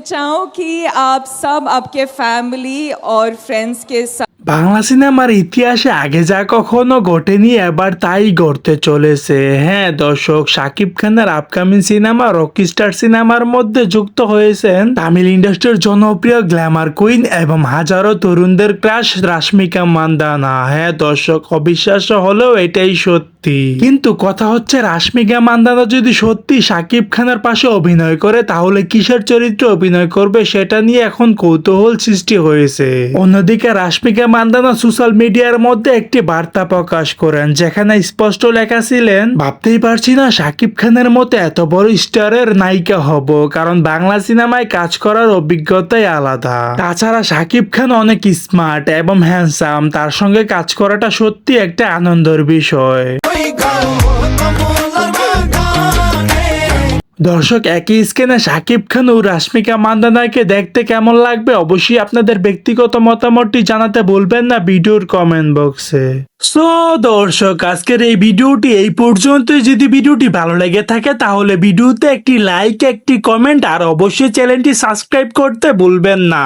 चाहूँ कि आप सब आपके फैमिली और फ्रेंड्स के साथ বাংলা সিনেমার ইতিহাসে আগে যা কখনো ঘটেনি এবার তাই ঘটতে চলেছে। হ্যাঁ দর্শক, শাকিব খানের আপকামিং সিনেমা রকিস্টার সিনেমার মধ্যে যুক্ত হয়েছেন তামিল ইন্ডাস্ট্রির জনপ্রিয় গ্ল্যামার কুইন এবং হাজারো তরুণদের ক্রাশ রাশমিকা মান্দানা। হ্যাঁ দর্শক, অবিশ্বাস্য হলেও এটাই সত্যি। কিন্তু কথা হচ্ছে, রাশমিকা মান্দানা যদি সত্যি শাকিব খানের পাশে অভিনয় করে তাহলে কিসের চরিত্রে অভিনয় করবে সেটা নিয়ে এখন কৌতূহল সৃষ্টি হয়েছে। অন্যদিকে রাশমিকা মান্দানা সোশ্যাল মিডিয়ার মধ্যে একটি বার্তা প্রকাশ করেন, যেখানে স্পষ্ট লেখা ছিলেন, ভাবতেই পারছি না শাকিব খানের মতো এত বড় স্টারের নায়িকা হব, কারণ বাংলা সিনেমায় কাজ করার অভিজ্ঞতাই আলাদা। তাছাড়া শাকিব খান অনেক স্মার্ট এবং হ্যান্ডসাম, তার সঙ্গে কাজ করাটা সত্যি একটা আনন্দের বিষয়। দর্শক, একই স্ক্রিনে শাকিব খান ও রাশমিকা মান্দানাকে দেখতে কেমন লাগবে অবশ্যই আপনাদের ব্যক্তিগত মতামতটি জানাতে ভুলবেন না ভিডিওর কমেন্ট বক্সে। সো দর্শক, আজকের এই ভিডিওটি এই পর্যন্তই। যদি ভিডিওটি ভালো লেগে থাকে তাহলে ভিডিওতে একটি লাইক, একটি কমেন্ট আর অবশ্যই চ্যানেলটি সাবস্ক্রাইব করতে ভুলবেন না।